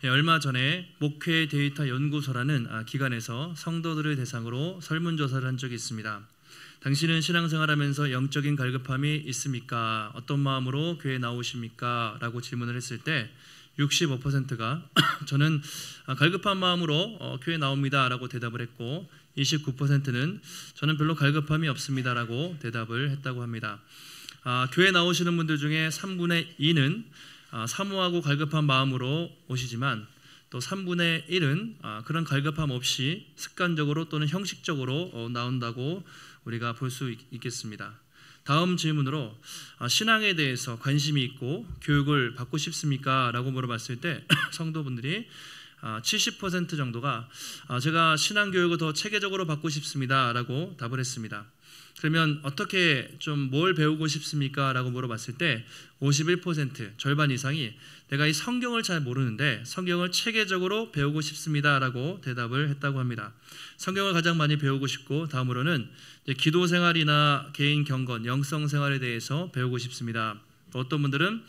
얼마 전에 목회 데이터 연구소라는 기관에서 성도들을 대상으로 설문조사를 한 적이 있습니다. 당신은 신앙생활하면서 영적인 갈급함이 있습니까? 어떤 마음으로 교회에 나오십니까? 라고 질문을 했을 때 65%가 저는 갈급한 마음으로 교회에 나옵니다 라고 대답을 했고, 29%는 저는 별로 갈급함이 없습니다 라고 대답을 했다고 합니다. 교회 나오시는 분들 중에 3분의 2는 사모하고 갈급한 마음으로 오시지만, 또 3분의 1은 그런 갈급함 없이 습관적으로 또는 형식적으로 나온다고 우리가 볼 수 있겠습니다. 다음 질문으로 신앙에 대해서 관심이 있고 교육을 받고 싶습니까? 라고 물어봤을 때 성도분들이 70% 정도가 제가 신앙교육을 더 체계적으로 받고 싶습니다 라고 답을 했습니다. 그러면 어떻게 좀 뭘 배우고 싶습니까? 라고 물어봤을 때 51%, 절반 이상이 내가 이 성경을 잘 모르는데 성경을 체계적으로 배우고 싶습니다 라고 대답을 했다고 합니다. 성경을 가장 많이 배우고 싶고, 다음으로는 기도 생활이나 개인 경건, 영성 생활에 대해서 배우고 싶습니다. 어떤 분들은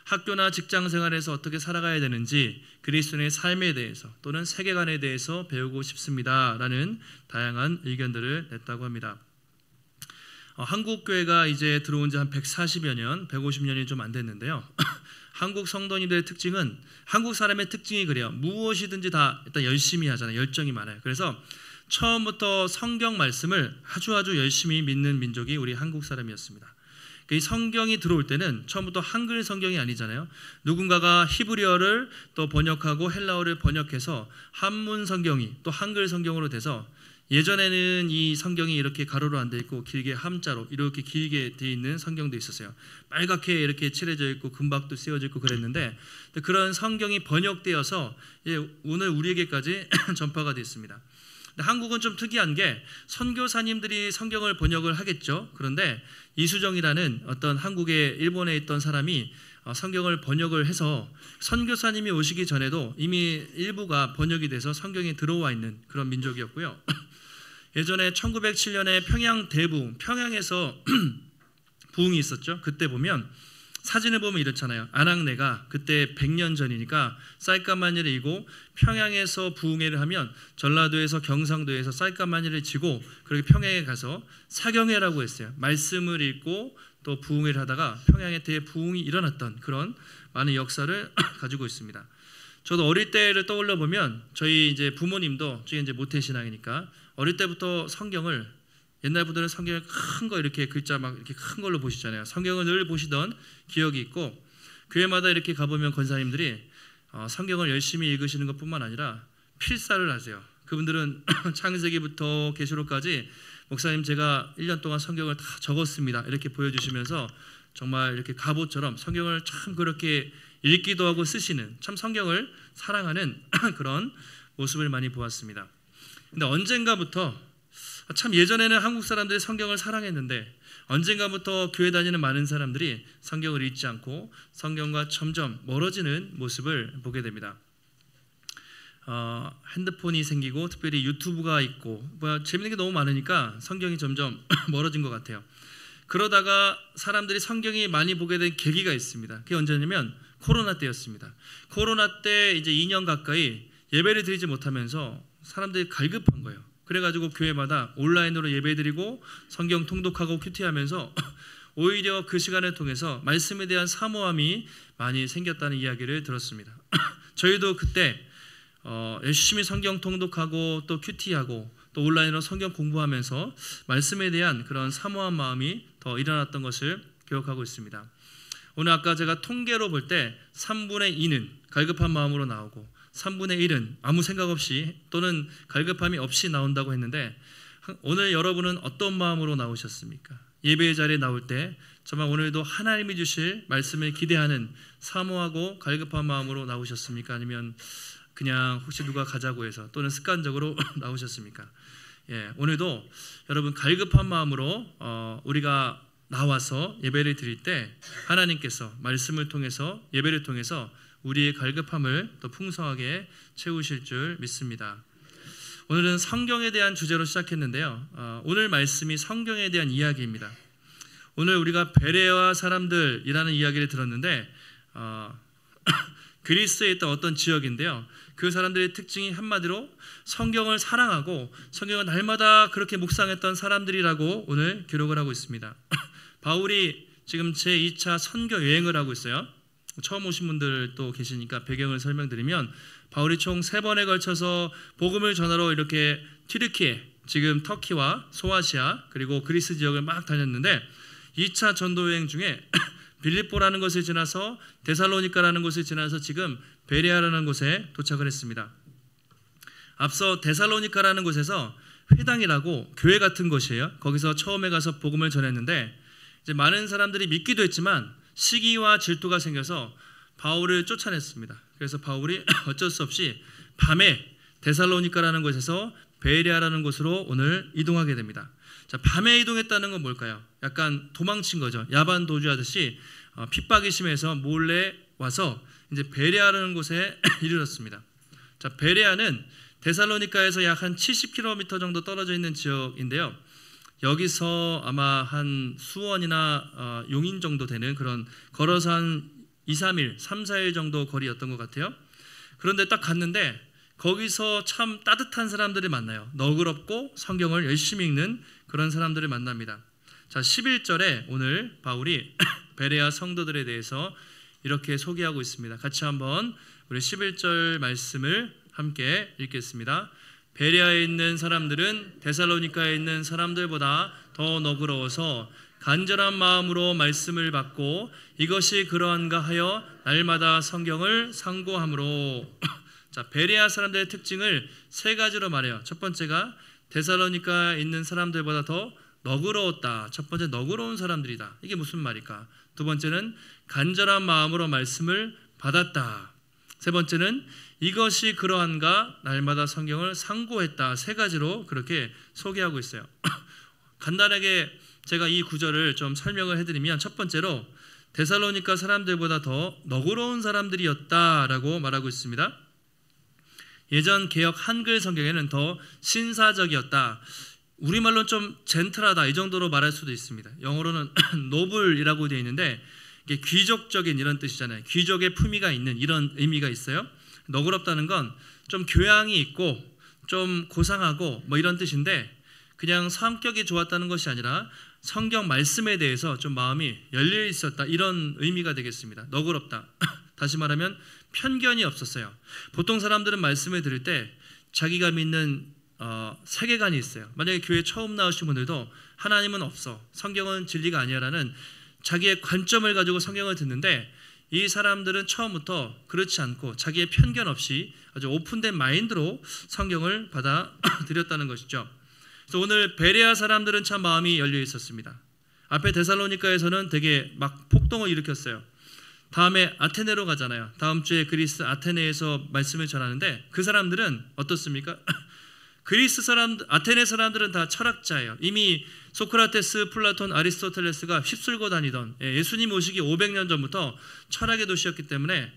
학교나 직장 생활에서 어떻게 살아가야 되는지, 그리스도인의 삶에 대해서 또는 세계관에 대해서 배우고 싶습니다 라는 다양한 의견들을 냈다고 합니다. 한국 교회가 이제 들어온 지 한 140여 년, 150년이 좀 안 됐는데요. 한국 성도님들의 특징은, 한국 사람의 특징이 그래요. 무엇이든지 다 일단 열심히 하잖아요. 열정이 많아요. 그래서 처음부터 성경 말씀을 아주 열심히 믿는 민족이 우리 한국 사람이었습니다. 이 성경이 들어올 때는 처음부터 한글 성경이 아니잖아요. 누군가가 히브리어를 또 번역하고 헬라어를 번역해서 한문 성경이 또 한글 성경으로 돼서, 예전에는 이 성경이 이렇게 가로로 안 돼 있고 길게 함자로 이렇게 길게 돼 있는 성경도 있었어요. 빨갛게 이렇게 칠해져 있고 금박도 씌워져 있고 그랬는데, 그런 성경이 번역되어서 오늘 우리에게까지 전파가 됐습니다. 한국은 좀 특이한 게, 선교사님들이 성경을 번역을 하겠죠. 그런데 이수정이라는 어떤 한국에 일본에 있던 사람이 성경을 번역을 해서 선교사님이 오시기 전에도 이미 일부가 번역이 돼서 성경에 들어와 있는 그런 민족이었고요. 예전에 1907년에 평양 대부흥, 평양에서 부흥이 있었죠. 그때 보면 사진을 보면 이렇잖아요. 안악내가 그때 100년 전이니까 쌀가마니를 이고 평양에서 부흥회를 하면 전라도에서 경상도에서 쌀가마니를 지고 그렇게 평양에 가서 사경회라고 했어요. 말씀을 읽고 또 부흥회를 하다가 평양에 대부흥이 일어났던 그런 많은 역사를 가지고 있습니다. 저도 어릴 때를 떠올려 보면 저희 이제 부모님도 저희 이제 모태신앙이니까 어릴 때부터 성경을, 옛날 분들은 성경을 큰 거 이렇게 글자 막 이렇게 큰 걸로 보시잖아요. 성경을 늘 보시던 기억이 있고, 교회마다 이렇게 가보면 권사님들이 성경을 열심히 읽으시는 것뿐만 아니라 필사를 하세요. 그분들은 창세기부터 계시록까지 목사님 제가 1년 동안 성경을 다 적었습니다 이렇게 보여주시면서 정말 이렇게 갑옷처럼 성경을 참 그렇게 읽기도 하고 쓰시는, 참 성경을 사랑하는 그런 모습을 많이 보았습니다. 근데 언젠가부터, 참 예전에는 한국 사람들이 성경을 사랑했는데 언젠가부터 교회 다니는 많은 사람들이 성경을 읽지 않고 성경과 점점 멀어지는 모습을 보게 됩니다. 핸드폰이 생기고 특별히 유튜브가 있고 재밌는 게 너무 많으니까 성경이 점점 멀어진 것 같아요. 그러다가 사람들이 성경이 많이 보게 된 계기가 있습니다. 그게 언제냐면 코로나 때였습니다. 코로나 때 이제 2년 가까이 예배를 드리지 못하면서 사람들이 갈급한 거예요. 그래가지고 교회마다 온라인으로 예배드리고 성경 통독하고 큐티하면서 오히려 그 시간을 통해서 말씀에 대한 사모함이 많이 생겼다는 이야기를 들었습니다. 저희도 그때 열심히 성경 통독하고 또 큐티하고 또 온라인으로 성경 공부하면서 말씀에 대한 그런 사모한 마음이 더 일어났던 것을 기억하고 있습니다. 오늘 아까 제가 통계로 볼 때 3분의 2는 갈급한 마음으로 나오고 3분의 1은 아무 생각 없이 또는 갈급함이 없이 나온다고 했는데, 오늘 여러분은 어떤 마음으로 나오셨습니까? 예배의 자리에 나올 때 정말 오늘도 하나님이 주실 말씀을 기대하는 사모하고 갈급한 마음으로 나오셨습니까? 아니면 그냥 혹시 누가 가자고 해서 또는 습관적으로 나오셨습니까? 오늘도 여러분 갈급한 마음으로 우리가 나와서 예배를 드릴 때 하나님께서 말씀을 통해서, 예배를 통해서 우리의 갈급함을 더 풍성하게 채우실 줄 믿습니다. 오늘은 성경에 대한 주제로 시작했는데요. 오늘 말씀이 성경에 대한 이야기입니다. 오늘 우리가 베레아 사람들이라는 이야기를 들었는데 그리스에 있던 어떤 지역인데요. 그 사람들의 특징이 한마디로 성경을 사랑하고 성경을 날마다 그렇게 묵상했던 사람들이라고 오늘 기록을 하고 있습니다. 바울이 지금 제2차 선교 여행을 하고 있어요. 처음 오신 분들도 계시니까 배경을 설명드리면 바울이 총 3번에 걸쳐서 복음을 전하러 이렇게 튀르키예, 지금 터키와 소아시아 그리고 그리스 지역을 막 다녔는데 2차 전도 여행 중에 빌립보라는 곳을 지나서 데살로니가라는 곳을 지나서 지금 베레아라는 곳에 도착을 했습니다. 앞서 데살로니가라는 곳에서 회당이라고 교회 같은 곳이에요. 거기서 처음에 가서 복음을 전했는데 이제 많은 사람들이 믿기도 했지만 시기와 질투가 생겨서 바울을 쫓아냈습니다. 그래서 바울이 어쩔 수 없이 밤에 데살로니가라는 곳에서 베레아라는 곳으로 오늘 이동하게 됩니다. 자, 밤에 이동했다는 건 뭘까요? 약간 도망친 거죠. 야반 도주하듯이 핍박이 심해서 몰래 와서 이제 베레아라는 곳에 이르렀습니다. 자, 베레아는 데살로니가에서 약 한 70km 정도 떨어져 있는 지역인데요. 여기서 아마 한 수원이나 용인 정도 되는 그런 걸어서 한 2, 3일, 3, 4일 정도 거리였던 것 같아요. 그런데 딱 갔는데 거기서 참 따뜻한 사람들을 만나요. 너그럽고 성경을 열심히 읽는 그런 사람들을 만납니다. 자, 11절에 오늘 바울이 베레아 성도들에 대해서 이렇게 소개하고 있습니다. 같이 한번 우리 11절 말씀을 함께 읽겠습니다. 베레아에 있는 사람들은 데살로니가에 있는 사람들보다 더 너그러워서 간절한 마음으로 말씀을 받고 이것이 그러한가 하여 날마다 성경을 상고함으로. 자, 베레아 사람들의 특징을 3가지로 말해요. 첫 번째가 데살로니가에 있는 사람들보다 더 너그러웠다. 첫 번째, 너그러운 사람들이다. 이게 무슨 말일까? 두 번째는 간절한 마음으로 말씀을 받았다. 세 번째는 이것이 그러한가 날마다 성경을 상고했다. 3가지로 그렇게 소개하고 있어요. 간단하게 제가 이 구절을 좀 설명을 해드리면 첫 번째로 데살로니가 사람들보다 더 너그러운 사람들이었다라고 말하고 있습니다. 예전 개역 한글 성경에는 더 신사적이었다. 우리말로는 좀 젠틀하다 이 정도로 말할 수도 있습니다. 영어로는 노블이라고 되어 있는데 이게 귀족적인 이런 뜻이잖아요. 귀족의 품위가 있는 이런 의미가 있어요. 너그럽다는 건 좀 교양이 있고 좀 고상하고 뭐 이런 뜻인데 그냥 성격이 좋았다는 것이 아니라 성경 말씀에 대해서 좀 마음이 열려 있었다 이런 의미가 되겠습니다. 너그럽다. 다시 말하면 편견이 없었어요. 보통 사람들은 말씀을 들을 때 자기가 믿는 세계관이 있어요. 만약에 교회 처음 나오신 분들도 하나님은 없어, 성경은 진리가 아니야라는 자기의 관점을 가지고 성경을 듣는데 이 사람들은 처음부터 그렇지 않고 자기의 편견 없이 아주 오픈된 마인드로 성경을 받아들였다는 것이죠. 그래서 오늘 베레아 사람들은 참 마음이 열려 있었습니다. 앞에 데살로니가에서는 되게 막 폭동을 일으켰어요. 다음에 아테네로 가잖아요. 다음 주에 그리스 아테네에서 말씀을 전하는데 그 사람들은 어떻습니까? 아테네 사람들은 다 철학자예요. 이미 소크라테스, 플라톤, 아리스토텔레스가 휩쓸고 다니던 예수님 오시기 500년 전부터 철학의 도시였기 때문에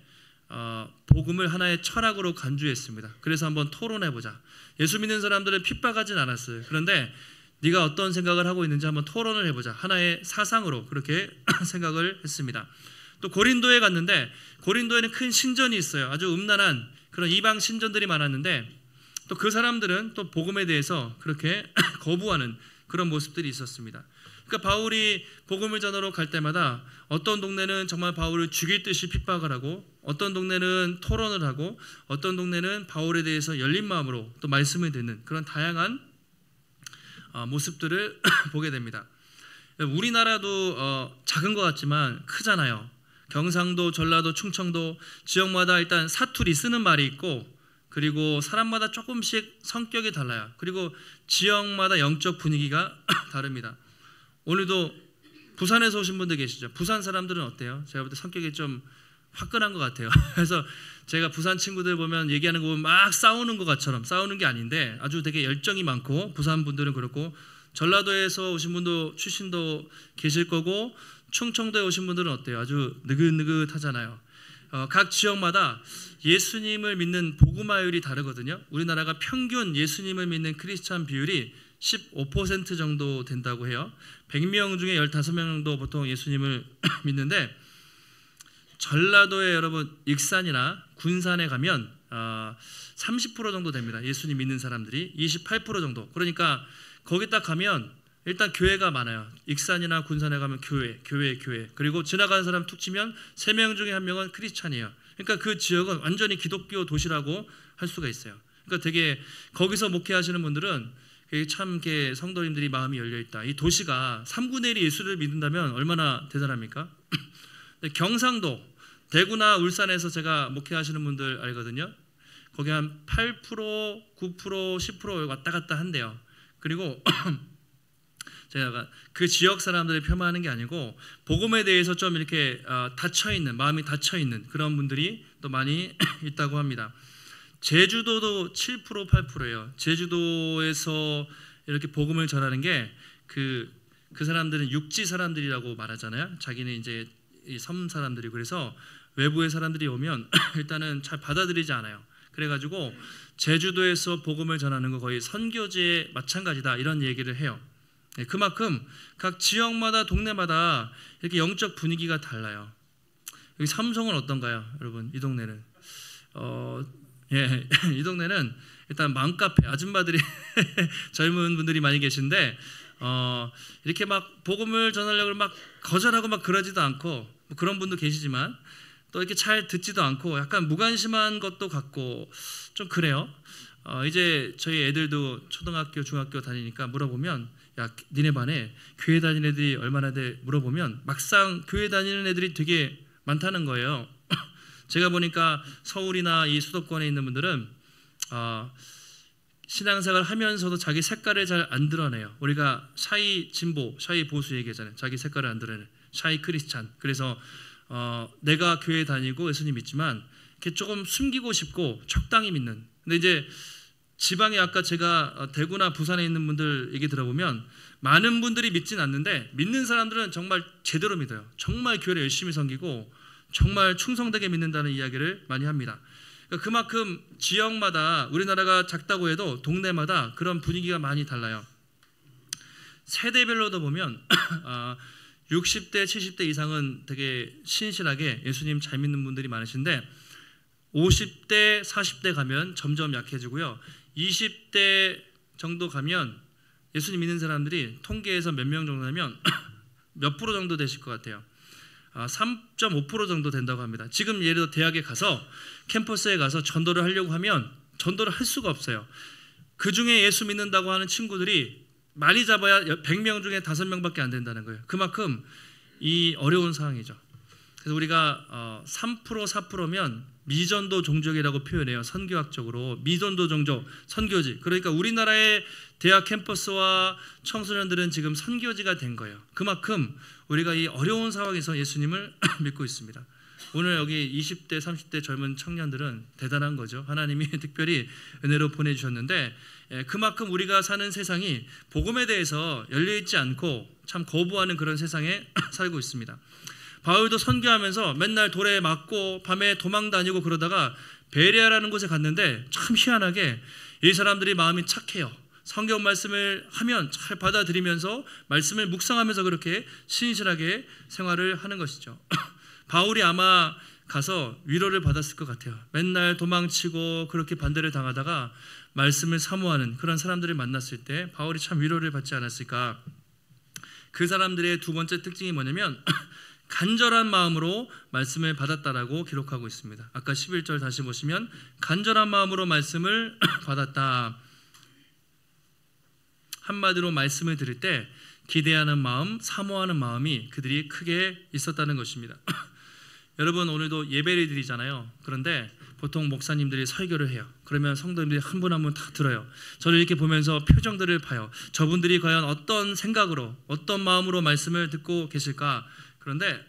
복음을 하나의 철학으로 간주했습니다. 그래서 한번 토론해보자. 예수 믿는 사람들을 핍박하진 않았어요. 그런데 네가 어떤 생각을 하고 있는지 한번 토론을 해보자. 하나의 사상으로 그렇게 생각을 했습니다. 또 고린도에 갔는데 고린도에는 큰 신전이 있어요. 아주 음란한 그런 이방 신전들이 많았는데 또 그 사람들은 또 복음에 대해서 그렇게 거부하는 그런 모습들이 있었습니다. 그러니까 바울이 복음을 전하러 갈 때마다 어떤 동네는 정말 바울을 죽일 듯이 핍박을 하고 어떤 동네는 토론을 하고 어떤 동네는 바울에 대해서 열린 마음으로 또 말씀을 듣는 그런 다양한 모습들을 보게 됩니다. 우리나라도 작은 것 같지만 크잖아요. 경상도, 전라도, 충청도 지역마다 일단 사투리 쓰는 말이 있고 그리고 사람마다 조금씩 성격이 달라요. 그리고 지역마다 영적 분위기가 다릅니다. 오늘도 부산에서 오신 분들 계시죠? 부산 사람들은 어때요? 제가 볼 때 성격이 좀 화끈한 것 같아요. 그래서 제가 부산 친구들 보면 얘기하는 거 보면 막 싸우는 것 같처럼 싸우는 게 아닌데 아주 되게 열정이 많고 부산 분들은 그렇고 전라도에서 오신 분도 출신도 계실 거고 충청도에 오신 분들은 어때요? 아주 느긋느긋하잖아요. 각 지역마다 예수님을 믿는 복음화율이 다르거든요. 우리나라가 평균 예수님을 믿는 크리스찬 비율이 15% 정도 된다고 해요. 100명 중에 15명 정도 보통 예수님을 믿는데 전라도에 여러분 익산이나 군산에 가면 30% 정도 됩니다. 예수님 믿는 사람들이 28% 정도. 그러니까 거기 딱 가면 일단 교회가 많아요. 익산이나 군산에 가면 교회. 그리고 지나가는 사람 툭 치면 3명 중에 1명은 크리스찬이에요. 그러니까 그 지역은 완전히 기독교 도시라고 할 수가 있어요. 그러니까 되게 거기서 목회하시는 분들은 참 이렇게 성도님들이 마음이 열려 있다. 이 도시가 3분의 1이 예수를 믿는다면 얼마나 대단합니까? 경상도, 대구나 울산에서 제가 목회하시는 분들 알거든요. 거기 한 8%, 9%, 10% 왔다 갔다 한대요. 그리고 제가 그 지역 사람들을 폄하하는 게 아니고 복음에 대해서 좀 이렇게 닫혀있는, 마음이 닫혀있는 그런 분들이 또 많이 있다고 합니다. 제주도도 7%, 8%예요. 제주도에서 이렇게 복음을 전하는 게 그 사람들은 육지 사람들이라고 말하잖아요. 자기는 이제 이 섬 사람들이. 그래서 외부의 사람들이 오면 일단은 잘 받아들이지 않아요. 그래가지고 제주도에서 복음을 전하는 거 거의 선교지에 마찬가지다 이런 얘기를 해요. 그만큼 각 지역마다 동네마다 이렇게 영적 분위기가 달라요. 여기 삼성은 어떤가요, 여러분? 이 동네는 이 동네는 일단 맘카페 아줌마들이 젊은 분들이 많이 계신데 이렇게 막 복음을 전하려고 막 거절하고 막 그러지도 않고 뭐 그런 분도 계시지만 또 이렇게 잘 듣지도 않고 약간 무관심한 것도 같고 좀 그래요. 이제 저희 애들도 초등학교, 중학교 다니니까 물어보면 야, 니네 반에 교회 다니는 애들이 얼마나 돼? 물어보면 막상 교회 다니는 애들이 되게 많다는 거예요. 제가 보니까 서울이나 이 수도권에 있는 분들은 신앙생활 하면서도 자기 색깔을 잘 안 드러내요. 우리가 샤이 진보, 샤이 보수 얘기하잖아요. 자기 색깔을 안 드러내는 샤이 크리스찬. 그래서 내가 교회 다니고 예수님 믿지만 이렇게 조금 숨기고 싶고 적당히 믿는. 근데 이제 지방에 아까 제가 대구나 부산에 있는 분들 얘기 들어보면 많은 분들이 믿진 않는데 믿는 사람들은 정말 제대로 믿어요. 정말 교회를 열심히 섬기고 정말 충성되게 믿는다는 이야기를 많이 합니다. 그러니까 그만큼 지역마다 우리나라가 작다고 해도 동네마다 그런 분위기가 많이 달라요. 세대별로도 보면 60대, 70대 이상은 되게 신실하게 예수님 잘 믿는 분들이 많으신데 50대, 40대 가면 점점 약해지고요. 20대 정도 가면 예수님 믿는 사람들이 통계에서 몇 명 정도 되면 몇 프로 정도 되실 것 같아요. 3.5% 정도 된다고 합니다. 지금 예를 들어 대학에 가서 캠퍼스에 가서 전도를 하려고 하면 전도를 할 수가 없어요. 그 중에 예수 믿는다고 하는 친구들이 많이 잡아야 100명 중에 5명밖에 안 된다는 거예요. 그만큼 이 어려운 상황이죠. 그래서 우리가 3%, 4%면 미전도 종족이라고 표현해요. 선교학적으로 미전도 종족, 선교지. 그러니까 우리나라의 대학 캠퍼스와 청소년들은 지금 선교지가 된 거예요. 그만큼 우리가 이 어려운 상황에서 예수님을 믿고 있습니다. 오늘 여기 20대, 30대 젊은 청년들은 대단한 거죠. 하나님이 특별히 은혜로 보내주셨는데 그만큼 우리가 사는 세상이 복음에 대해서 열려있지 않고 참 거부하는 그런 세상에 살고 있습니다. 바울도 선교하면서 맨날 돌에 맞고 밤에 도망 다니고 그러다가 베레아라는 곳에 갔는데 참 희한하게 이 사람들이 마음이 착해요. 성경 말씀을 하면 잘 받아들이면서 말씀을 묵상하면서 그렇게 신실하게 생활을 하는 것이죠. 바울이 아마 가서 위로를 받았을 것 같아요. 맨날 도망치고 그렇게 반대를 당하다가 말씀을 사모하는 그런 사람들을 만났을 때 바울이 참 위로를 받지 않았을까. 그 사람들의 두 번째 특징이 뭐냐면 간절한 마음으로 말씀을 받았다라고 기록하고 있습니다. 아까 11절 다시 보시면 간절한 마음으로 말씀을 받았다. 한마디로 말씀을 들을 때 기대하는 마음, 사모하는 마음이 그들이 크게 있었다는 것입니다. 여러분 오늘도 예배를 드리잖아요. 그런데 보통 목사님들이 설교를 해요. 그러면 성도님들이 한 분 한 분 다 들어요. 저를 이렇게 보면서 표정들을 봐요. 저분들이 과연 어떤 생각으로 어떤 마음으로 말씀을 듣고 계실까. 그런데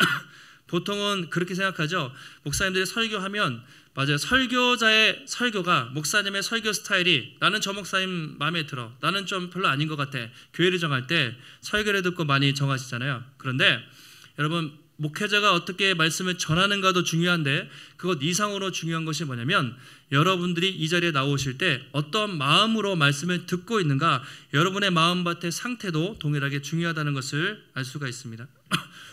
보통은 그렇게 생각하죠. 목사님들이 설교하면 맞아요. 설교자의 설교가 목사님의 설교 스타일이 나는 저 목사님 마음에 들어. 나는 좀 별로 아닌 것 같아. 교회를 정할 때 설교를 듣고 많이 정하시잖아요. 그런데 여러분 목회자가 어떻게 말씀을 전하는가도 중요한데 그것 이상으로 중요한 것이 뭐냐면 여러분들이 이 자리에 나오실 때 어떤 마음으로 말씀을 듣고 있는가, 여러분의 마음밭의 상태도 동일하게 중요하다는 것을 알 수가 있습니다.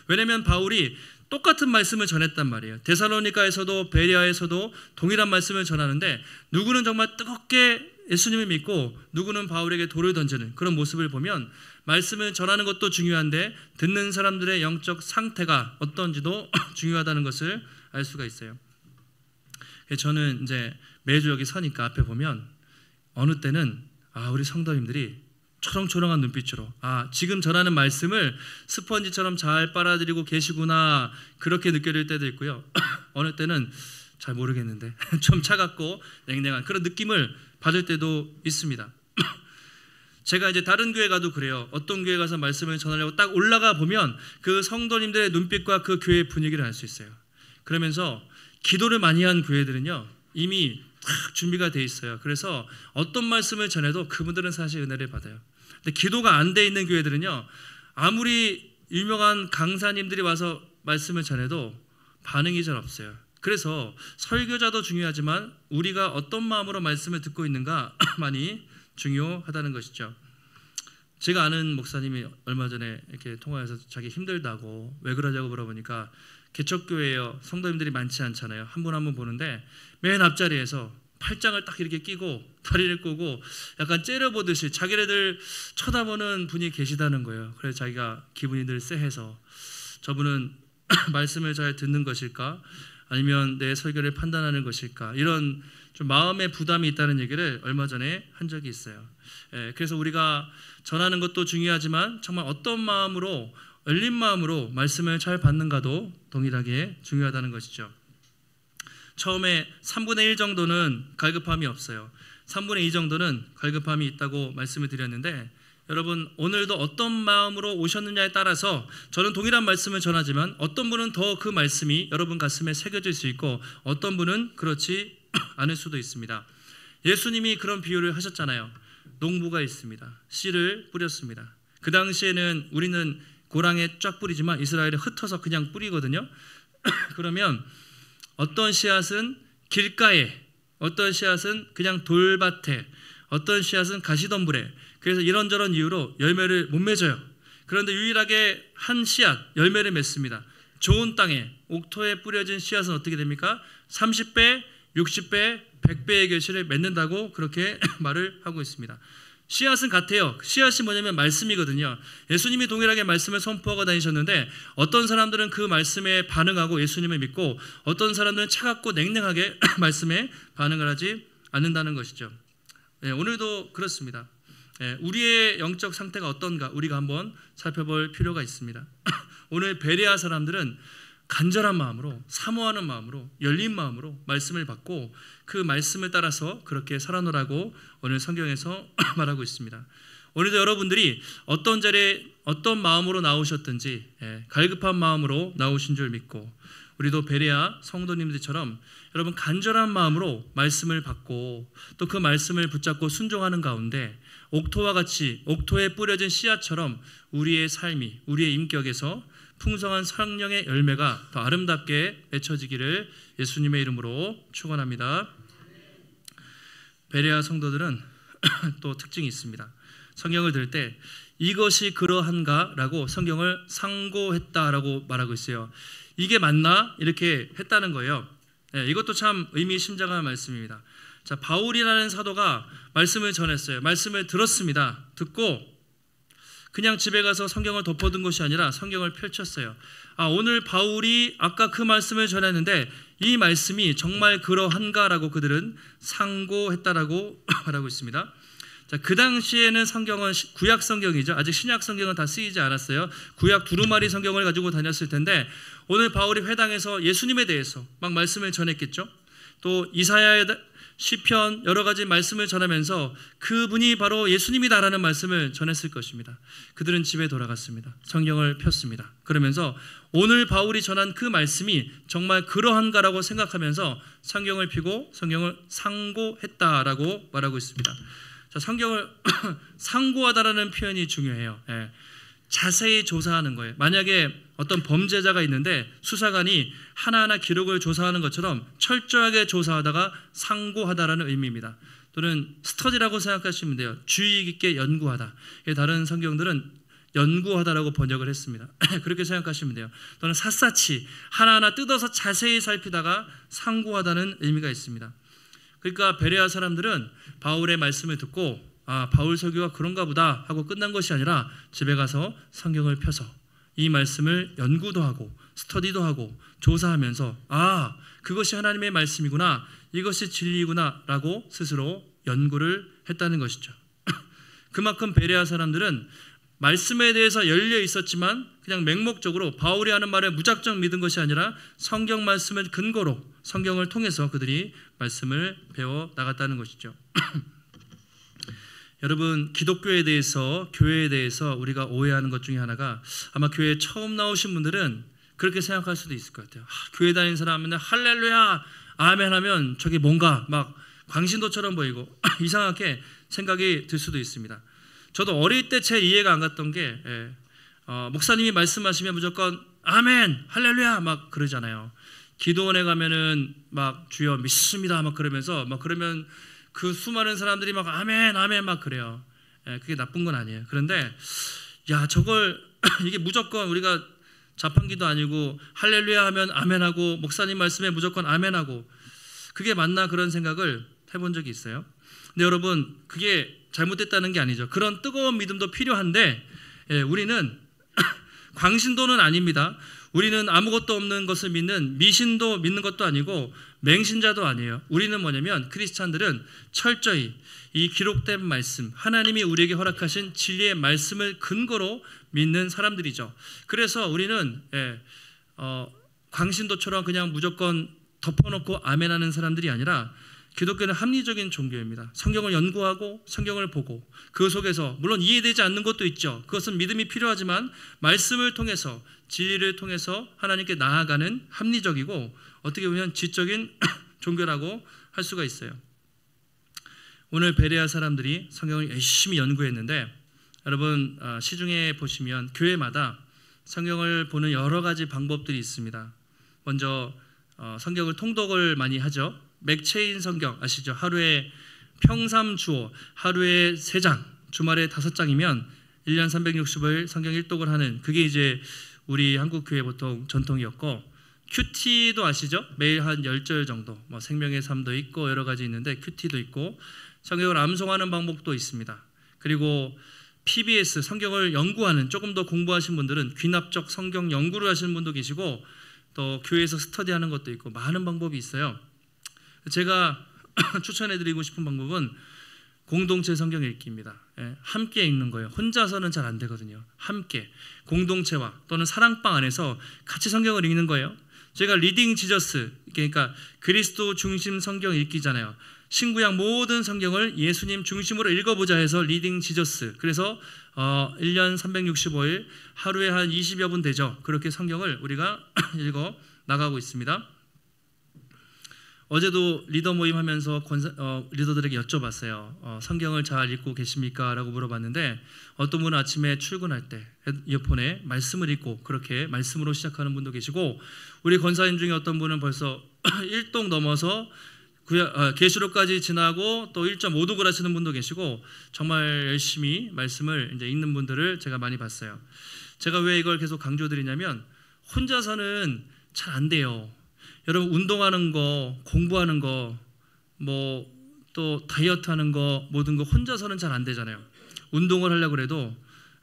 왜냐하면 바울이 똑같은 말씀을 전했단 말이에요. 데살로니가에서도 베레아에서도 동일한 말씀을 전하는데 누구는 정말 뜨겁게 예수님을 믿고 누구는 바울에게 돌을 던지는 그런 모습을 보면 말씀을 전하는 것도 중요한데 듣는 사람들의 영적 상태가 어떤지도 중요하다는 것을 알 수가 있어요. 저는 이제 매주 여기 서니까 앞에 보면 어느 때는 우리 성도님들이 초롱초롱한 눈빛으로 지금 전하는 말씀을 스펀지처럼 잘 빨아들이고 계시구나 그렇게 느껴질 때도 있고요. 어느 때는 잘 모르겠는데 좀 차갑고 냉랭한 그런 느낌을 받을 때도 있습니다. 제가 이제 다른 교회 가도 그래요. 어떤 교회 가서 말씀을 전하려고 딱 올라가 보면 그 성도님들의 눈빛과 그 교회의 분위기를 알 수 있어요. 그러면서 기도를 많이 한 교회들은요 이미 딱 준비가 돼 있어요. 그래서 어떤 말씀을 전해도 그분들은 사실 은혜를 받아요. 근데 기도가 안 돼 있는 교회들은요 아무리 유명한 강사님들이 와서 말씀을 전해도 반응이 잘 없어요. 그래서 설교자도 중요하지만 우리가 어떤 마음으로 말씀을 듣고 있는가 많이 중요하다는 것이죠. 제가 아는 목사님이 얼마 전에 이렇게 통화해서 자기 힘들다고 왜 그러냐고 물어보니까 개척교회예요. 성도님들이 많지 않잖아요. 한 분 한 분 보는데 맨 앞자리에서 팔짱을 딱 이렇게 끼고 다리를 꼬고 약간 째려보듯이 자기네들 쳐다보는 분이 계시다는 거예요. 그래서 자기가 기분이 늘 쎄해서 저분은 말씀을 잘 듣는 것일까? 아니면 내 설교를 판단하는 것일까? 이런 좀 마음의 부담이 있다는 얘기를 얼마 전에 한 적이 있어요. 그래서 우리가 전하는 것도 중요하지만 정말 어떤 마음으로 열린 마음으로 말씀을 잘 받는가도 동일하게 중요하다는 것이죠. 처음에 3분의 1 정도는 갈급함이 없어요. 3분의 2 정도는 갈급함이 있다고 말씀을 드렸는데 여러분 오늘도 어떤 마음으로 오셨느냐에 따라서 저는 동일한 말씀을 전하지만 어떤 분은 더 그 말씀이 여러분 가슴에 새겨질 수 있고 어떤 분은 그렇지 않을 수도 있습니다. 예수님이 그런 비유를 하셨잖아요. 농부가 있습니다. 씨를 뿌렸습니다. 그 당시에는 우리는 고랑에 쫙 뿌리지만 이스라엘은 흩어서 그냥 뿌리거든요. 그러면 어떤 씨앗은 길가에, 어떤 씨앗은 그냥 돌밭에, 어떤 씨앗은 가시덤불에, 그래서 이런저런 이유로 열매를 못 맺어요. 그런데 유일하게 한 씨앗 열매를 맺습니다. 좋은 땅에 옥토에 뿌려진 씨앗은 어떻게 됩니까? 30배, 60배, 100배의 결실을 맺는다고 그렇게 말을 하고 있습니다. 씨앗은 같아요. 씨앗이 뭐냐면 말씀이거든요. 예수님이 동일하게 말씀을 선포하고 다니셨는데 어떤 사람들은 그 말씀에 반응하고 예수님을 믿고 어떤 사람들은 차갑고 냉랭하게 말씀에 반응을 하지 않는다는 것이죠. 오늘도 그렇습니다. 우리의 영적 상태가 어떤가 우리가 한번 살펴볼 필요가 있습니다. 오늘 베레아 사람들은 간절한 마음으로, 사모하는 마음으로, 열린 마음으로 말씀을 받고 그 말씀을 따라서 그렇게 살아노라고 오늘 성경에서 말하고 있습니다. 오늘도 여러분들이 어떤 자리에 어떤 마음으로 나오셨든지 갈급한 마음으로 나오신 줄 믿고 우리도 베레아 성도님들처럼 여러분 간절한 마음으로 말씀을 받고 또 그 말씀을 붙잡고 순종하는 가운데 옥토와 같이 옥토에 뿌려진 씨앗처럼 우리의 삶이 우리의 인격에서 풍성한 성령의 열매가 더 아름답게 맺혀지기를 예수님의 이름으로 축원합니다. 베레아 성도들은 또 특징이 있습니다. 성경을 들 때 이것이 그러한가라고 성경을 상고했다라고 말하고 있어요. 이게 맞나? 이렇게 했다는 거예요. 이것도 참 의미심장한 말씀입니다. 자, 바울이라는 사도가 말씀을 전했어요. 말씀을 들었습니다. 듣고 그냥 집에 가서 성경을 덮어둔 것이 아니라 성경을 펼쳤어요. 오늘 바울이 아까 그 말씀을 전했는데 이 말씀이 정말 그러한가라고 그들은 상고했다라고 말하고 있습니다. 자, 그 당시에는 성경은 구약 성경이죠. 아직 신약 성경은 다 쓰이지 않았어요. 구약 두루마리 성경을 가지고 다녔을 텐데 오늘 바울이 회당에서 예수님에 대해서 막 말씀을 전했겠죠. 또 이사야의 시편 여러 가지 말씀을 전하면서 그분이 바로 예수님이다라는 말씀을 전했을 것입니다. 그들은 집에 돌아갔습니다. 성경을 폈습니다. 그러면서 오늘 바울이 전한 그 말씀이 정말 그러한가라고 생각하면서 성경을 펴고 성경을 상고했다라고 말하고 있습니다. 자, 성경을 상고하다라는 표현이 중요해요. 자세히 조사하는 거예요. 만약에 어떤 범죄자가 있는데 수사관이 하나하나 기록을 조사하는 것처럼 철저하게 조사하다가 상고하다라는 의미입니다. 또는 스터디라고 생각하시면 돼요. 주의 깊게 연구하다. 다른 성경들은 연구하다라고 번역을 했습니다. 그렇게 생각하시면 돼요. 또는 샅샅이 하나하나 뜯어서 자세히 살피다가 상고하다는 의미가 있습니다. 그러니까 베레아 사람들은 바울의 말씀을 듣고 바울 설교가 그런가 보다 하고 끝난 것이 아니라 집에 가서 성경을 펴서 이 말씀을 연구도 하고 스터디도 하고 조사하면서 그것이 하나님의 말씀이구나, 이것이 진리구나 라고 스스로 연구를 했다는 것이죠. 그만큼 베레아 사람들은 말씀에 대해서 열려 있었지만 그냥 맹목적으로 바울이 하는 말에 무작정 믿은 것이 아니라 성경 말씀을 근거로 성경을 통해서 그들이 말씀을 배워 나갔다는 것이죠. 여러분, 기독교에 대해서, 교회에 대해서 우리가 오해하는 것 중에 하나가, 아마 교회에 처음 나오신 분들은 그렇게 생각할 수도 있을 것 같아요. 교회 다니는 사람은 할렐루야 아멘 하면 저게 뭔가 막 광신도처럼 보이고 이상하게 생각이 들 수도 있습니다. 저도 어릴 때 제 이해가 안 갔던 게 목사님이 말씀하시면 무조건 아멘 할렐루야 막 그러잖아요. 기도원에 가면은 막 주여 믿습니다 막 그러면서 막 그러면 그 수많은 사람들이 막 아멘 아멘 막 그래요. 그게 나쁜 건 아니에요. 그런데 저걸 이게 무조건 우리가 자판기도 아니고 할렐루야 하면 아멘하고 목사님 말씀에 무조건 아멘하고 그게 맞나, 그런 생각을 해본 적이 있어요. 근데 여러분, 그게 잘못됐다는 게 아니죠. 그런 뜨거운 믿음도 필요한데 우리는 광신도는 아닙니다. 우리는 아무것도 없는 것을 믿는 미신도 믿는 것도 아니고 맹신자도 아니에요. 우리는 뭐냐면, 크리스찬들은 철저히 이 기록된 말씀, 하나님이 우리에게 허락하신 진리의 말씀을 근거로 믿는 사람들이죠. 그래서 우리는 광신도처럼 그냥 무조건 덮어놓고 아멘하는 사람들이 아니라 기독교는 합리적인 종교입니다. 성경을 연구하고 성경을 보고 그 속에서 물론 이해되지 않는 것도 있죠. 그것은 믿음이 필요하지만 말씀을 통해서, 진리를 통해서 하나님께 나아가는 합리적이고 어떻게 보면 지적인 종교라고 할 수가 있어요. 오늘 베레아 사람들이 성경을 열심히 연구했는데, 여러분 시중에 보시면 교회마다 성경을 보는 여러 가지 방법들이 있습니다. 먼저 성경을 통독을 많이 하죠. 맥체인 성경 아시죠? 하루에 평삼 주어, 하루에 3장, 주말에 5장이면 1년 365일 성경 일독을 하는, 그게 이제 우리 한국교회 보통 전통이었고, 큐티도 아시죠? 매일 한 10절 정도, 뭐 생명의 삶도 있고 여러 가지 있는데 큐티도 있고, 성경을 암송하는 방법도 있습니다. 그리고 PBS, 성경을 연구하는, 조금 더 공부하신 분들은 귀납적 성경 연구를 하시는 분도 계시고, 또 교회에서 스터디하는 것도 있고 많은 방법이 있어요. 제가 추천해드리고 싶은 방법은 공동체 성경 읽기입니다. 함께 읽는 거예요. 혼자서는 잘 안 되거든요. 함께 공동체와 또는 사랑방 안에서 같이 성경을 읽는 거예요. 제가 리딩 지저스, 그러니까 그리스도 중심 성경 읽기잖아요. 신구약 모든 성경을 예수님 중심으로 읽어보자 해서 리딩 지저스. 그래서 1년 365일 하루에 한 20여 분 되죠. 그렇게 성경을 우리가 읽어 나가고 있습니다. 어제도 리더 모임 하면서 리더들에게 여쭤봤어요. 성경을 잘 읽고 계십니까? 라고 물어봤는데, 어떤 분은 아침에 출근할 때 이어폰에 말씀을 읽고 그렇게 말씀으로 시작하는 분도 계시고, 우리 권사님 중에 어떤 분은 벌써 1독 넘어서 계시록까지 지나고 또 1.5독을 하시는 분도 계시고, 정말 열심히 말씀을 이제 읽는 분들을 제가 많이 봤어요. 제가 왜 이걸 계속 강조드리냐면, 혼자서는 잘 안 돼요. 여러분, 운동하는 거, 공부하는 거, 뭐 또 다이어트 하는 거, 모든 거 혼자서는 잘 안 되잖아요. 운동을 하려고 해도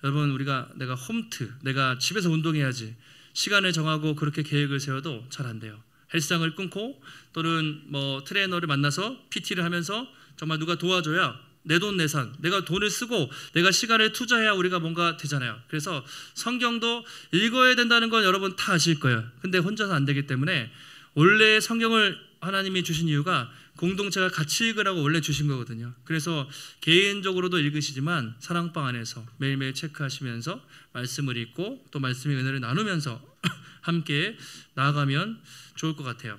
여러분, 내가 홈트, 내가 집에서 운동해야지 시간을 정하고 그렇게 계획을 세워도 잘 안 돼요. 헬스장을 끊고 또는 뭐 트레이너를 만나서 PT를 하면서 정말 누가 도와줘야 내 돈 내산, 내가 돈을 쓰고 내가 시간을 투자해야 우리가 뭔가 되잖아요. 그래서 성경도 읽어야 된다는 건 여러분 다 아실 거예요. 근데 혼자서 안 되기 때문에 원래 성경을 하나님이 주신 이유가 공동체가 같이 읽으라고 원래 주신 거거든요. 그래서 개인적으로도 읽으시지만 사랑방 안에서 매일매일 체크하시면서 말씀을 읽고 또 말씀의 은혜를 나누면서 함께 나아가면 좋을 것 같아요.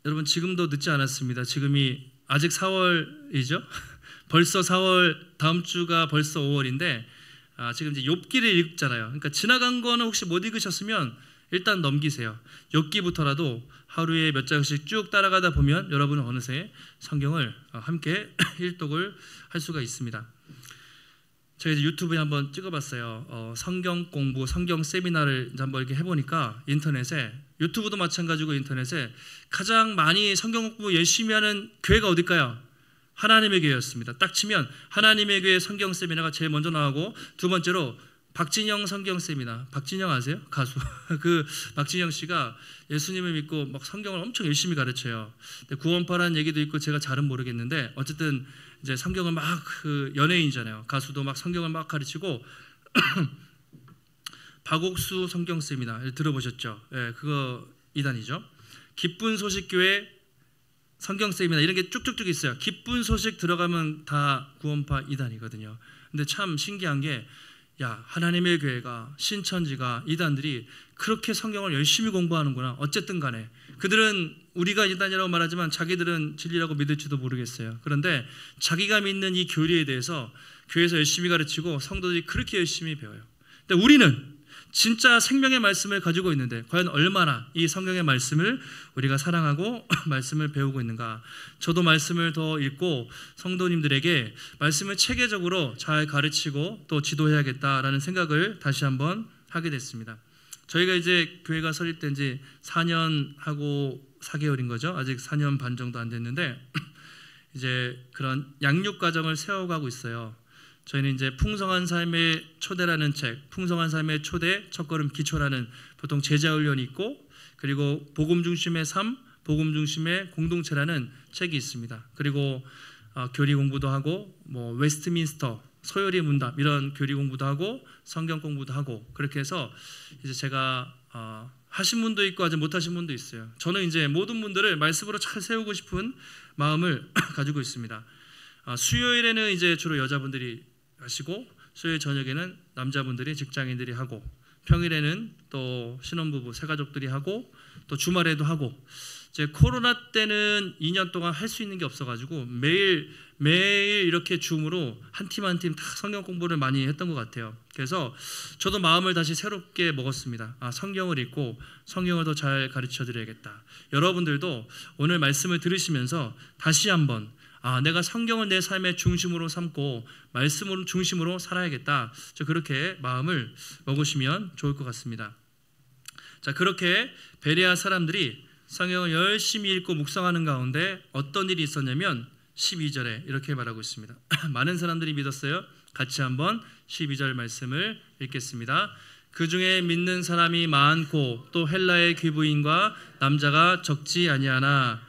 여러분, 지금도 늦지 않았습니다. 지금이 아직 4월이죠. 벌써 4월, 다음 주가 벌써 5월인데 지금 이제 욥기를 읽잖아요. 그러니까 지나간 거는 혹시 못 읽으셨으면 일단 넘기세요. 욥기부터라도 하루에 몇 장씩 쭉 따라가다 보면 여러분은 어느새 성경을 함께 일독을 할 수가 있습니다. 제가 이제 유튜브에 한번 찍어봤어요. 성경 공부, 성경 세미나를 한번 이렇게 해보니까 인터넷에, 유튜브도 마찬가지고 인터넷에 가장 많이 성경 공부 열심히 하는 교회가 어딜까요? 하나님의 교회였습니다. 딱 치면 하나님의 교회 성경 세미나가 제일 먼저 나오고, 두 번째로 박진영 성경 세미나. 박진영 아세요? 가수. 그 박진영 씨가 예수님을 믿고 막 성경을 엄청 열심히 가르쳐요. 구원파라는 얘기도 있고 제가 잘은 모르겠는데, 어쨌든 이제 성경을 막, 그 연예인이잖아요. 가수도 막 성경을 막 가르치고 박옥수 성경 세미나 들어보셨죠? 예, 그거 이단이죠. 기쁜 소식 교회 성경 세미나 이런 게 쭉쭉쭉 있어요. 기쁜 소식 들어가면 다 구원파 이단이거든요. 근데 참 신기한 게, 야, 하나님의 교회가, 신천지가, 이단들이 그렇게 성경을 열심히 공부하는구나. 어쨌든 간에 그들은 우리가 이단이라고 말하지만 자기들은 진리라고 믿을지도 모르겠어요. 그런데 자기가 믿는 이 교리에 대해서 교회에서 열심히 가르치고 성도들이 그렇게 열심히 배워요. 근데 우리는 진짜 생명의 말씀을 가지고 있는데 과연 얼마나 이 성경의 말씀을 우리가 사랑하고 말씀을 배우고 있는가. 저도 말씀을 더 읽고 성도님들에게 말씀을 체계적으로 잘 가르치고 또 지도해야겠다라는 생각을 다시 한번 하게 됐습니다. 저희가 이제 교회가 설립된 지 4년 하고 4개월인 거죠. 아직 4년 반 정도 안 됐는데 이제 그런 양육 과정을 세워가고 있어요. 저희는 이제 풍성한 삶의 초대라는 책, 풍성한 삶의 초대, 첫걸음 기초라는 보통 제자훈련이 있고, 그리고 복음 중심의 삶, 복음 중심의 공동체라는 책이 있습니다. 그리고 교리 공부도 하고, 뭐 웨스트민스터, 소요리 문답 이런 교리 공부도 하고, 성경 공부도 하고, 그렇게 해서 이제 제가 하신 분도 있고 아직 못하신 분도 있어요. 저는 이제 모든 분들을 말씀으로 잘 세우고 싶은 마음을 가지고 있습니다. 수요일에는 이제 주로 여자분들이 하시고, 수요일 저녁에는 남자분들이, 직장인들이 하고, 평일에는 또 신혼부부, 새가족들이 하고, 또 주말에도 하고. 이제 코로나 때는 2년 동안 할 수 있는 게 없어가지고 매일 이렇게 줌으로 한 팀 한 팀 다 성경 공부를 많이 했던 것 같아요. 그래서 저도 마음을 다시 새롭게 먹었습니다. 성경을 읽고 성경을 더 잘 가르쳐 드려야겠다. 여러분들도 오늘 말씀을 들으시면서 다시 한번 내가 성경을 내 삶의 중심으로 삼고 말씀을 중심으로 살아야겠다. 그렇게 마음을 먹으시면 좋을 것 같습니다. 자, 그렇게 베레아 사람들이 성경을 열심히 읽고 묵상하는 가운데 어떤 일이 있었냐면 12절에 이렇게 말하고 있습니다. 많은 사람들이 믿었어요. 같이 한번 12절 말씀을 읽겠습니다. 그 중에 믿는 사람이 많고 또 헬라의 귀부인과 남자가 적지 아니하나.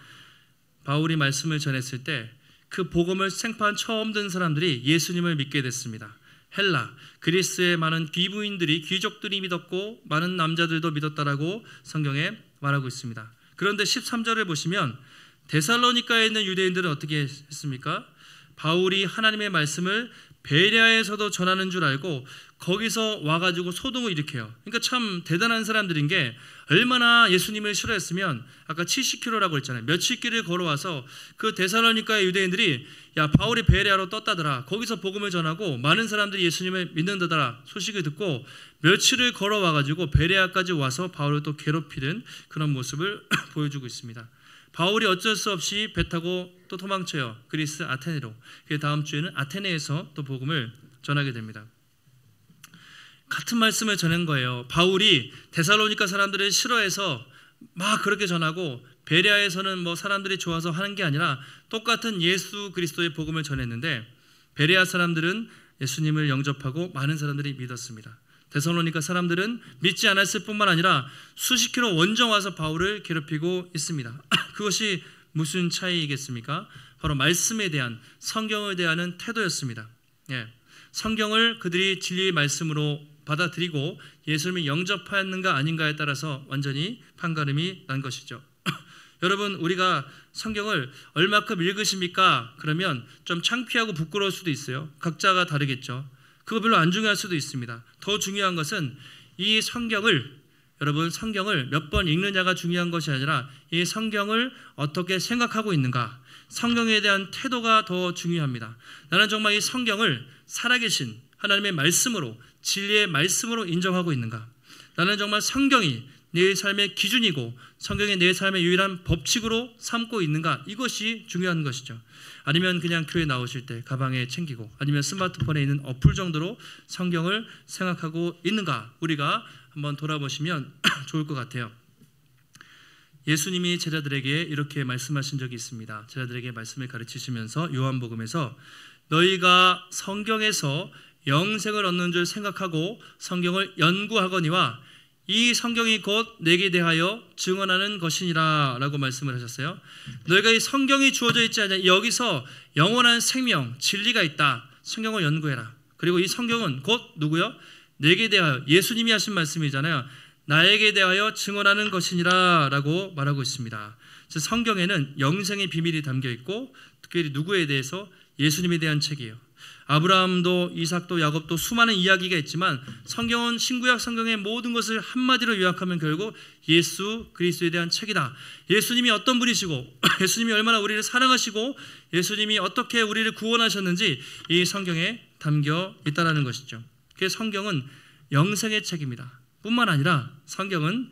바울이 말씀을 전했을 때 그 복음을 생판 처음 듣는 사람들이 예수님을 믿게 됐습니다. 헬라, 그리스의 많은 귀부인들이, 귀족들이 믿었고 많은 남자들도 믿었다라고 성경에 말하고 있습니다. 그런데 13절을 보시면 데살로니가에 있는 유대인들은 어떻게 했습니까? 바울이 하나님의 말씀을 베레아에서도 전하는 줄 알고 거기서 와가지고 소동을 일으켜요. 그러니까 참 대단한 사람들인 게, 얼마나 예수님을 싫어했으면 아까 70km라고 했잖아요. 며칠 길을 걸어와서 그 데살로니가의 유대인들이, 야, 바울이 베레아로 떴다더라, 거기서 복음을 전하고 많은 사람들이 예수님을 믿는다더라 소식을 듣고 며칠을 걸어와가지고 베레아까지 와서 바울을 또 괴롭히는 그런 모습을 보여주고 있습니다. 바울이 어쩔 수 없이 배 타고 또 도망쳐요. 그리스 아테네로. 그 다음 주에는 아테네에서 또 복음을 전하게 됩니다. 같은 말씀을 전한 거예요. 바울이 데살로니가 사람들을 싫어해서 막 그렇게 전하고, 베레아에서는 뭐 사람들이 좋아서 하는 게 아니라 똑같은 예수 그리스도의 복음을 전했는데, 베레아 사람들은 예수님을 영접하고 많은 사람들이 믿었습니다. 데살로니가 사람들은 믿지 않았을 뿐만 아니라 수십 킬로 원정 와서 바울을 괴롭히고 있습니다. 그것이 무슨 차이겠습니까? 바로 말씀에 대한, 성경을 대하는 태도였습니다. 성경을 그들이 진리의 말씀으로 받아들이고 예수님을 영접하였는가 아닌가에 따라서 완전히 판가름이 난 것이죠. 여러분, 우리가 성경을 얼마큼 읽으십니까? 그러면 좀 창피하고 부끄러울 수도 있어요. 각자가 다르겠죠. 그거 별로 안 중요할 수도 있습니다. 더 중요한 것은 이 성경을, 여러분, 성경을 몇 번 읽느냐가 중요한 것이 아니라 이 성경을 어떻게 생각하고 있는가, 성경에 대한 태도가 더 중요합니다. 나는 정말 이 성경을 살아계신 하나님의 말씀으로, 진리의 말씀으로 인정하고 있는가? 나는 정말 성경이 내 삶의 기준이고 성경이 내 삶의 유일한 법칙으로 삼고 있는가? 이것이 중요한 것이죠. 아니면 그냥 교회 나오실 때 가방에 챙기고 아니면 스마트폰에 있는 어플 정도로 성경을 생각하고 있는가? 우리가 한번 돌아보시면 좋을 것 같아요. 예수님이 제자들에게 이렇게 말씀하신 적이 있습니다. 제자들에게 말씀을 가르치시면서 요한복음에서 너희가 성경에서 영생을 얻는 줄 생각하고 성경을 연구하거니와 이 성경이 곧 내게 대하여 증언하는 것이니라 라고 말씀을 하셨어요. 너희가 이 성경이 주어져 있지 않냐, 여기서 영원한 생명, 진리가 있다. 성경을 연구해라. 그리고 이 성경은 곧 누구요? 내게 대하여, 예수님이 하신 말씀이잖아요. 나에게 대하여 증언하는 것이니라 라고 말하고 있습니다. 성경에는 영생의 비밀이 담겨 있고 특별히 누구에 대해서? 예수님에 대한 책이에요. 아브라함도 이삭도 야곱도 수많은 이야기가 있지만 성경은 신구약 성경의 모든 것을 한마디로 요약하면 결국 예수 그리스도에 대한 책이다. 예수님이 어떤 분이시고 예수님이 얼마나 우리를 사랑하시고 예수님이 어떻게 우리를 구원하셨는지 이 성경에 담겨 있다는 것이죠. 그래서 성경은 영생의 책입니다. 뿐만 아니라 성경은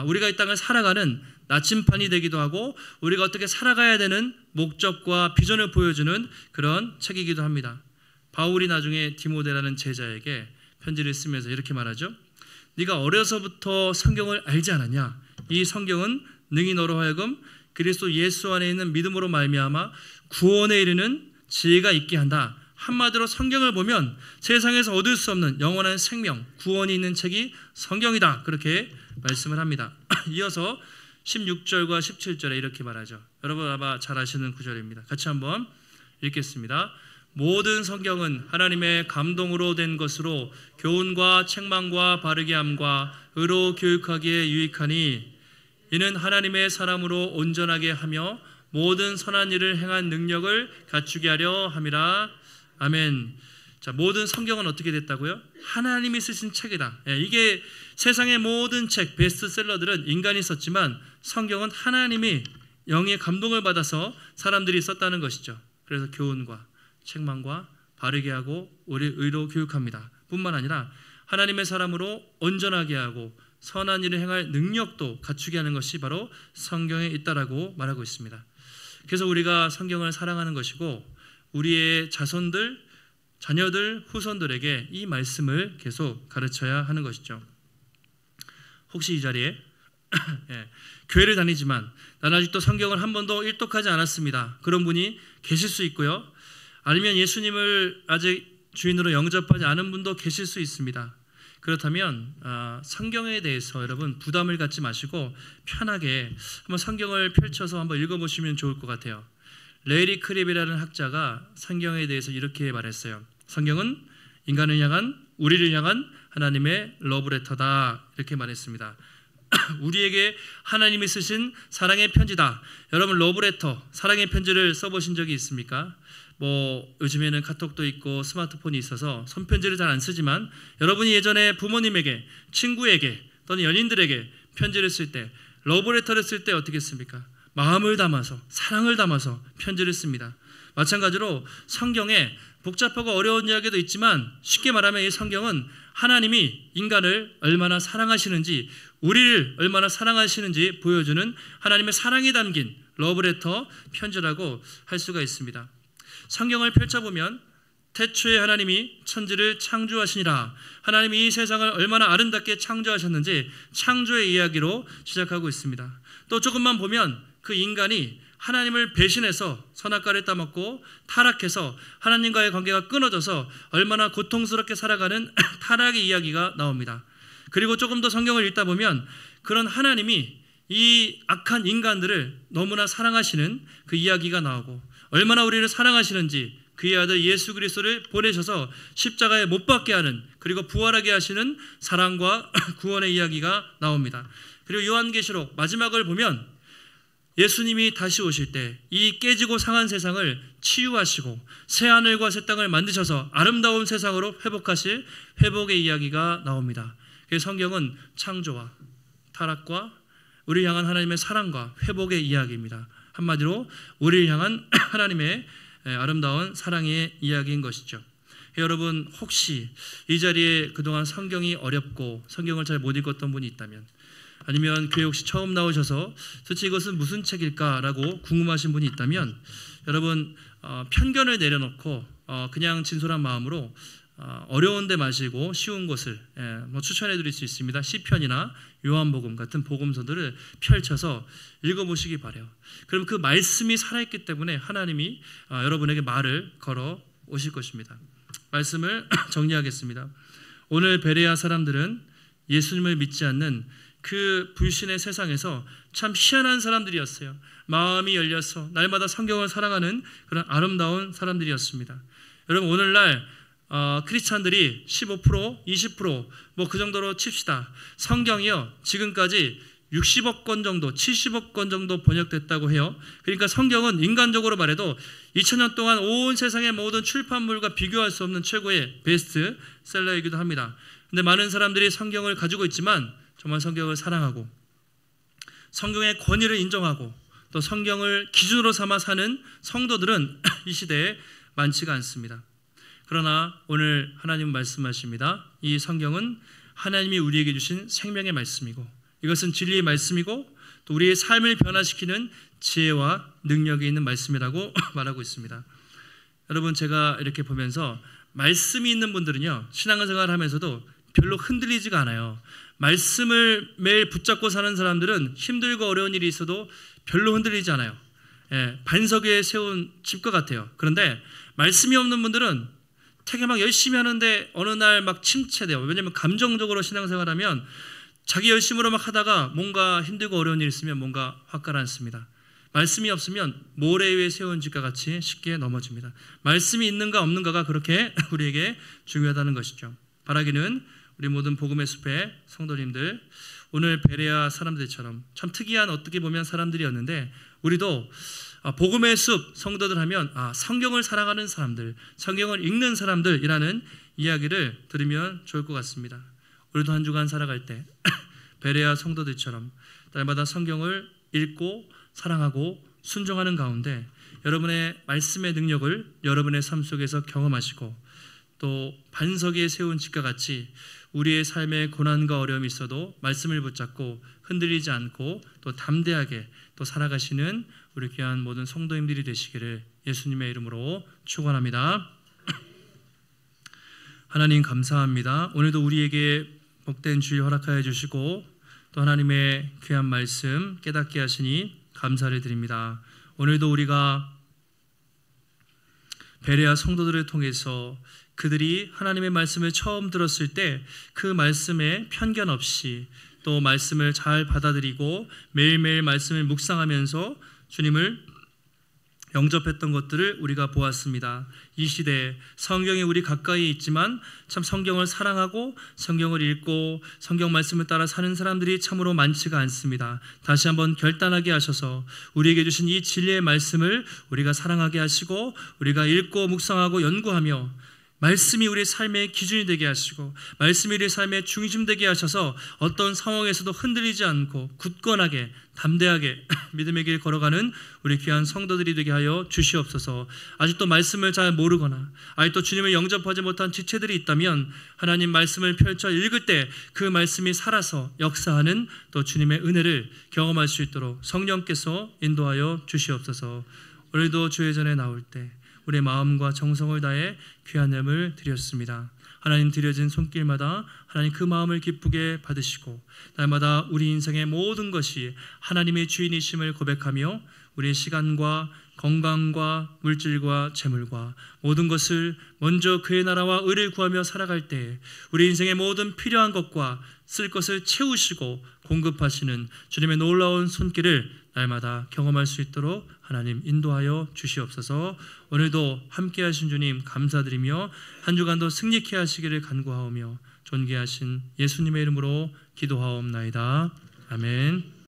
우리가 이 땅을 살아가는 나침판이 되기도 하고 우리가 어떻게 살아가야 되는 목적과 비전을 보여주는 그런 책이기도 합니다. 바울이 나중에 디모데라는 제자에게 편지를 쓰면서 이렇게 말하죠. 네가 어려서부터 성경을 알지 않았냐? 이 성경은 능히 너로 하여금 그리스도 예수 안에 있는 믿음으로 말미암아 구원에 이르는 지혜가 있게 한다. 한마디로 성경을 보면 세상에서 얻을 수 없는 영원한 생명, 구원이 있는 책이 성경이다. 그렇게 말씀을 합니다. 이어서 16절과 17절에 이렇게 말하죠. 여러분 아마 잘 아시는 구절입니다. 같이 한번 읽겠습니다. 모든 성경은 하나님의 감동으로 된 것으로 교훈과 책망과 바르게 함과 의로 교육하기에 유익하니 이는 하나님의 사람으로 온전하게 하며 모든 선한 일을 행한 능력을 갖추게 하려 함이라. 아멘. 자, 모든 성경은 어떻게 됐다고요? 하나님이 쓰신 책이다. 이게 세상의 모든 책, 베스트셀러들은 인간이 썼지만 성경은 하나님이 영의 감동을 받아서 사람들이 썼다는 것이죠. 그래서 교훈과 책망과 바르게 하고 우리 의로 교육합니다. 뿐만 아니라 하나님의 사람으로 온전하게 하고 선한 일을 행할 능력도 갖추게 하는 것이 바로 성경에 있다라고 말하고 있습니다. 그래서 우리가 성경을 사랑하는 것이고 우리의 자손들, 자녀들, 후손들에게 이 말씀을 계속 가르쳐야 하는 것이죠. 혹시 이 자리에 교회를 다니지만 나는 아직도 성경을 한 번도 일독하지 않았습니다. 그런 분이 계실 수 있고요. 아니면 예수님을 아직 주인으로 영접하지 않은 분도 계실 수 있습니다. 그렇다면 성경에 대해서 여러분 부담을 갖지 마시고 편하게 한번 성경을 펼쳐서 한번 읽어보시면 좋을 것 같아요. 레리 크립이라는 학자가 성경에 대해서 이렇게 말했어요. 성경은 인간을 향한, 우리를 향한 하나님의 러브레터다 이렇게 말했습니다. 우리에게 하나님이 쓰신 사랑의 편지다. 여러분 러브레터, 사랑의 편지를 써보신 적이 있습니까? 요즘에는 카톡도 있고 스마트폰이 있어서 손편지를 잘 안 쓰지만 여러분이 예전에 부모님에게, 친구에게 또는 연인들에게 편지를 쓸 때, 러브레터를 쓸 때 어떻게 씁니까? 마음을 담아서, 사랑을 담아서 편지를 씁니다. 마찬가지로 성경에 복잡하고 어려운 이야기도 있지만 쉽게 말하면 이 성경은 하나님이 인간을 얼마나 사랑하시는지, 우리를 얼마나 사랑하시는지 보여주는 하나님의 사랑이 담긴 러브레터 편지라고 할 수가 있습니다. 성경을 펼쳐보면 태초에 하나님이 천지를 창조하시니라, 하나님이 이 세상을 얼마나 아름답게 창조하셨는지 창조의 이야기로 시작하고 있습니다. 또 조금만 보면 그 인간이 하나님을 배신해서 선악과를 따먹고 타락해서 하나님과의 관계가 끊어져서 얼마나 고통스럽게 살아가는 타락의 이야기가 나옵니다. 그리고 조금 더 성경을 읽다 보면 그런 하나님이 이 악한 인간들을 너무나 사랑하시는 그 이야기가 나오고 얼마나 우리를 사랑하시는지 그의 아들 예수 그리스도를 보내셔서 십자가에 못 박게 하는, 그리고 부활하게 하시는 사랑과 구원의 이야기가 나옵니다. 그리고 요한계시록 마지막을 보면 예수님이 다시 오실 때 이 깨지고 상한 세상을 치유하시고 새 하늘과 새 땅을 만드셔서 아름다운 세상으로 회복하실 회복의 이야기가 나옵니다. 그래서 성경은 창조와 타락과 우리를 향한 하나님의 사랑과 회복의 이야기입니다. 한마디로 우리를 향한 하나님의 아름다운 사랑의 이야기인 것이죠. 여러분 혹시 이 자리에 그동안 성경이 어렵고 성경을 잘 못 읽었던 분이 있다면, 아니면 교회 혹시 처음 나오셔서 도대체 이것은 무슨 책일까라고 궁금하신 분이 있다면, 여러분 편견을 내려놓고 그냥 진솔한 마음으로 어려운데 마시고 쉬운 것을 추천해 드릴 수 있습니다. 시편이나 요한복음 같은 복음서들을 펼쳐서 읽어보시기 바라요. 그럼 그 말씀이 살아있기 때문에 하나님이 여러분에게 말을 걸어 오실 것입니다. 말씀을 정리하겠습니다. 오늘 베레아 사람들은 예수님을 믿지 않는 그 불신의 세상에서 참 희한한 사람들이었어요. 마음이 열려서 날마다 성경을 사랑하는 그런 아름다운 사람들이었습니다. 여러분 오늘날 크리스찬들이 15%, 20% 뭐 그 정도로 칩시다. 성경이요 지금까지 60억 권 정도, 70억 권 정도 번역됐다고 해요. 그러니까 성경은 인간적으로 말해도 2000년 동안 온 세상의 모든 출판물과 비교할 수 없는 최고의 베스트셀러이기도 합니다. 근데 많은 사람들이 성경을 가지고 있지만 정말 성경을 사랑하고 성경의 권위를 인정하고 또 성경을 기준으로 삼아 사는 성도들은 이 시대에 많지가 않습니다. 그러나 오늘 하나님 말씀하십니다. 이 성경은 하나님이 우리에게 주신 생명의 말씀이고 이것은 진리의 말씀이고 또 우리의 삶을 변화시키는 지혜와 능력이 있는 말씀이라고 말하고 있습니다. 여러분 제가 이렇게 보면서 말씀이 있는 분들은요 신앙생활 하면서도 별로 흔들리지가 않아요. 말씀을 매일 붙잡고 사는 사람들은 힘들고 어려운 일이 있어도 별로 흔들리지 않아요. 반석 위에 세운 집과 같아요. 그런데 말씀이 없는 분들은 되게 막 열심히 하는데 어느 날 막 침체돼요. 왜냐하면 감정적으로 신앙생활하면 자기 열심으로 막 하다가 뭔가 힘들고 어려운 일이 있으면 뭔가 확 가라앉습니다. 말씀이 없으면 모래 위에 세운 집과 같이 쉽게 넘어집니다. 말씀이 있는가 없는가가 그렇게 우리에게 중요하다는 것이죠. 바라기는 우리 모든 복음의 숲의 성도님들, 오늘 베레아 사람들처럼 참 특이한 어떻게 보면 사람들이었는데 우리도 복음의 숲 성도들 하면 성경을 사랑하는 사람들, 성경을 읽는 사람들이라는 이야기를 들으면 좋을 것 같습니다. 우리도 한 주간 살아갈 때 베레아 성도들처럼 날마다 성경을 읽고 사랑하고 순종하는 가운데 여러분의 말씀의 능력을 여러분의 삶 속에서 경험하시고 또 반석 위에 세운 집과 같이 우리의 삶에 고난과 어려움이 있어도 말씀을 붙잡고 흔들리지 않고 또 담대하게 또 살아가시는 우리 귀한 모든 성도님들이 되시기를 예수님의 이름으로 축원합니다. 하나님 감사합니다. 오늘도 우리에게 복된 주일 허락하여 주시고 또 하나님의 귀한 말씀 깨닫게 하시니 감사를 드립니다. 오늘도 우리가 베레아 성도들을 통해서 그들이 하나님의 말씀을 처음 들었을 때 그 말씀에 편견 없이 또 말씀을 잘 받아들이고 매일매일 말씀을 묵상하면서 주님을 영접했던 것들을 우리가 보았습니다. 이 시대에 성경이 우리 가까이 있지만 참 성경을 사랑하고 성경을 읽고 성경 말씀을 따라 사는 사람들이 참으로 많지가 않습니다. 다시 한번 결단하게 하셔서 우리에게 주신 이 진리의 말씀을 우리가 사랑하게 하시고 우리가 읽고 묵상하고 연구하며 말씀이 우리의 삶의 기준이 되게 하시고 말씀이 우리의 삶의 중심 되게 하셔서 어떤 상황에서도 흔들리지 않고 굳건하게 담대하게 믿음의 길 걸어가는 우리 귀한 성도들이 되게 하여 주시옵소서. 아직도 말씀을 잘 모르거나 아직도 주님을 영접하지 못한 지체들이 있다면 하나님 말씀을 펼쳐 읽을 때 그 말씀이 살아서 역사하는 또 주님의 은혜를 경험할 수 있도록 성령께서 인도하여 주시옵소서. 오늘도 주의 전에 나올 때 우리의 마음과 정성을 다해 귀한 예물 드렸습니다. 하나님 드려진 손길마다 하나님 그 마음을 기쁘게 받으시고 날마다 우리 인생의 모든 것이 하나님의 주인이심을 고백하며 우리의 시간과 건강과 물질과 재물과 모든 것을 먼저 그의 나라와 의를 구하며 살아갈 때 우리 인생의 모든 필요한 것과 쓸 것을 채우시고 공급하시는 주님의 놀라운 손길을 날마다 경험할 수 있도록 하나님 인도하여 주시옵소서. 오늘도 함께 하신 주님 감사드리며 한 주간도 승리케 하시기를 간구하오며 존귀하신 예수님의 이름으로 기도하옵나이다. 아멘.